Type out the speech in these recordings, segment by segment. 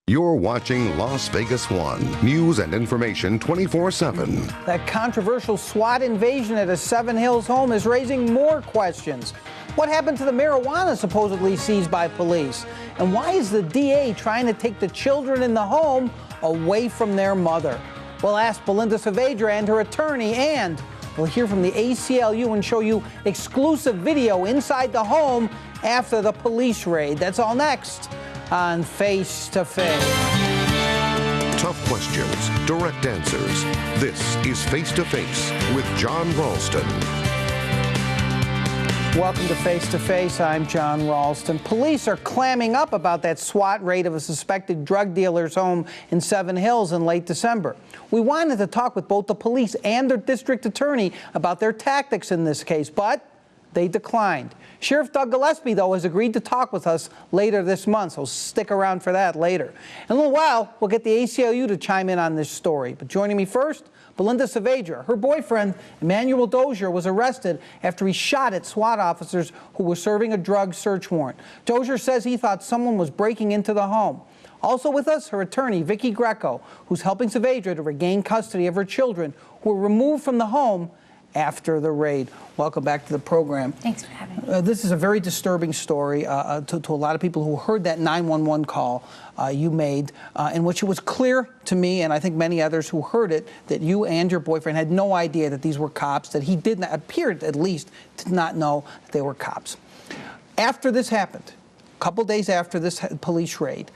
You're watching Las Vegas 1. News and information 24/7. That controversial SWAT invasion at a Seven Hills home is raising more questions. What happened to the marijuana supposedly seized by police? And why is the DA trying to take the children in the home away from their mother? We'll ask Belinda Saavedra and her attorney, and we'll hear from the ACLU and show you exclusive video inside the home after the police raid. That's all next on Face to Face. Tough questions, direct answers. This is Face to Face with John Ralston. Welcome to Face to Face. I'm John Ralston. Police are clamming up about that SWAT raid of a suspected drug dealer's home in Seven Hills in late December. We wanted to talk with both the police and their district attorney about their tactics in this case, but they declined. Sheriff Doug Gillespie, though, has agreed to talk with us later this month, so stick around for that later. In a little while, we'll get the ACLU to chime in on this story. But joining me first, Belinda Saavedra. Her boyfriend, Emmanuel Dozier, was arrested after he shot at SWAT officers who were serving a drug search warrant. Dozier says he thought someone was breaking into the home. Also with us, her attorney, Vicki Greco, who's helping Saavedra to regain custody of her children who were removed from the home after the raid. Welcome back to the program. Thanks for having me. This is a very disturbing story to a lot of people who heard that 911 call you made, in which it was clear to me, and I think many others who heard it, that you and your boyfriend had no idea that these were cops, that he did not, appeared at least, to not know that they were cops. After this happened, a couple days after this police raid,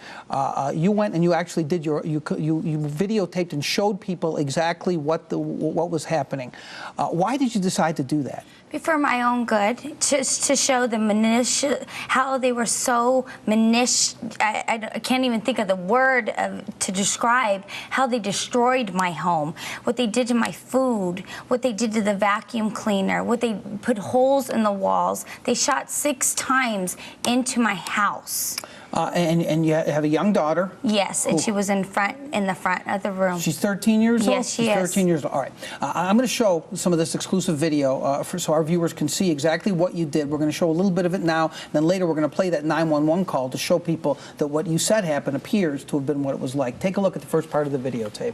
you went and you actually did you videotaped and showed people exactly what was happening. Why did you decide to do that? For my own good, just to show the how they were so I can't even think of the word to describe how they destroyed my home, what they did to my food, what they did to the vacuum cleaner, what they put holes in the walls. They shot 6 times into my house. And you have a young daughter? Yes, and she was in the front of the room. She's 13 years old? Yes, she is. She's 13 years old. All right. I'm going to show some of this exclusive video so our viewers can see exactly what you did. We're going to show a little bit of it now, and then later we're going to play that 911 call to show people that what you said happened appears to have been what it was like. Take a look at the first part of the videotape.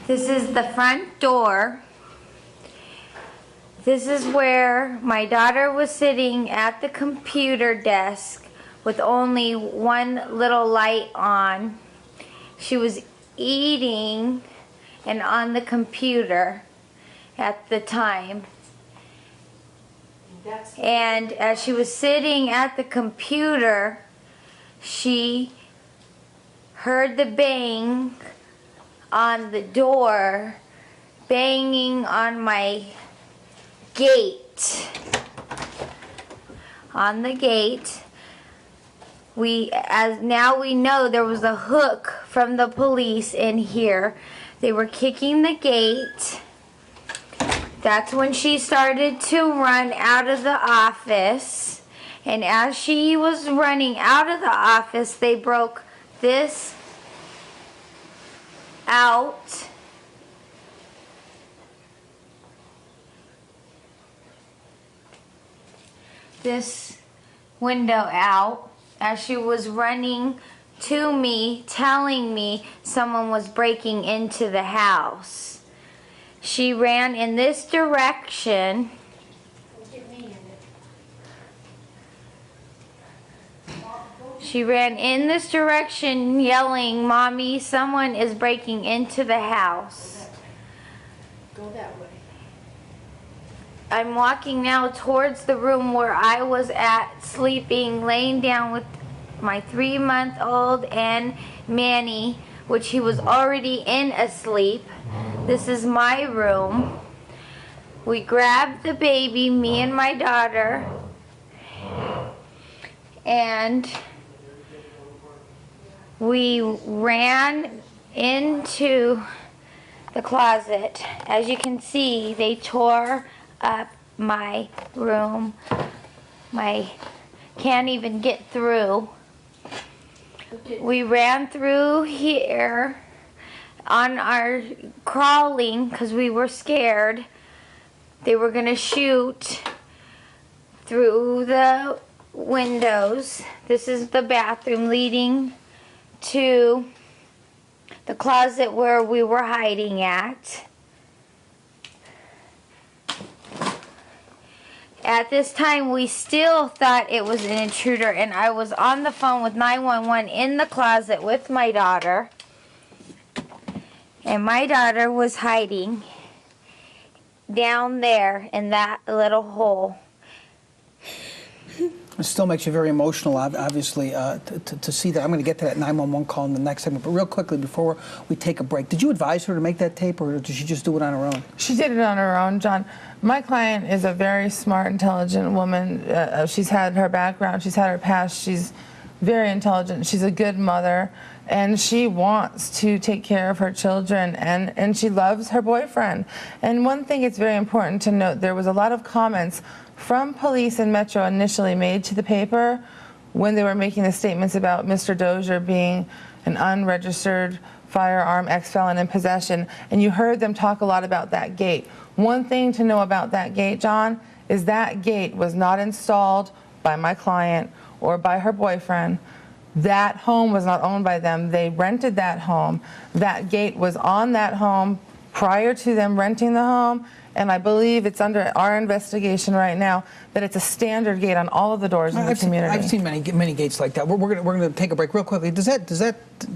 This is the front door. This is where my daughter was sitting at the computer desk with only one little light on. She was eating and on the computer at the time. And as she was sitting at the computer, she heard the bang on the door, banging on my gate. On the gate. Now we know there was a hook from the police in here. They were kicking the gate. That's when she started to run out of the office. And as she was running out of the office, they broke this out. This window out. As she was running to me, telling me someone was breaking into the house. She ran in this direction. She ran in this direction yelling, "Mommy, someone is breaking into the house." Go that way. I'm walking now towards the room where I was at, sleeping, laying down with my 3-month-old and Manny, which he was already in asleep. This is my room. We grabbed the baby, me and my daughter, and we ran into the closet. As you can see, they tore up my room. Can't even get through. We ran through here on our crawling because we were scared. They were gonna shoot through the windows. This is the bathroom leading to the closet where we were hiding at. At this time, we still thought it was an intruder, and I was on the phone with 911 in the closet with my daughter. And my daughter was hiding down there in that little hole. It still makes you very emotional, obviously, to see that. I'm going to get to that 911 call in the next segment. But real quickly, before we take a break, did you advise her to make that tape, or did she just do it on her own? She did it on her own, John. My client is a very smart, intelligent woman. She's had her background. She's had her past. She's very intelligent. She's a good mother. And she wants to take care of her children, and she loves her boyfriend. And one thing it's very important to note, there was a lot of comments from police in Metro initially made to the paper when they were making the statements about Mr. Dozier being an unregistered firearm ex-felon in possession, and you heard them talk a lot about that gate. One thing to know about that gate, John, is that gate was not installed by my client or by her boyfriend. That home was not owned by them. They rented that home. That gate was on that home prior to them renting the home, and I believe it's under our investigation right now that it's a standard gate on all of the doors in the community. I've seen many gates like that. We're going to take a break real quickly. Does that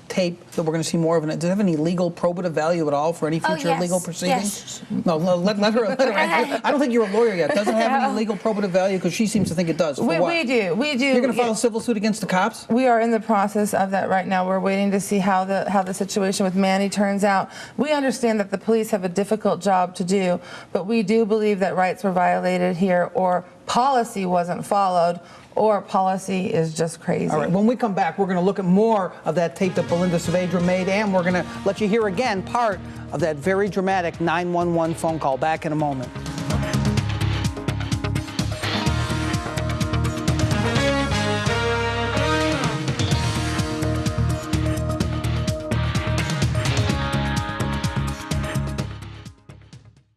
tape that we're going to see more of, does it have any legal probative value at all for any future legal proceedings? Yes. No, let her answer. I don't think you're a lawyer yet. Does it have any legal probative value? Because she seems to think it does. For what? We do. You're going to file a civil suit against the cops? We are in the process of that right now. We're waiting to see how the situation with Manny turns out. We understand that the police have a difficult job to do, but we do believe that rights were violated here, or policy wasn't followed, or policy is just crazy. All right, when we come back, we're going to look at more of that tape that Belinda Saavedra made, and we're going to let you hear again part of that very dramatic 911 phone call. Back in a moment.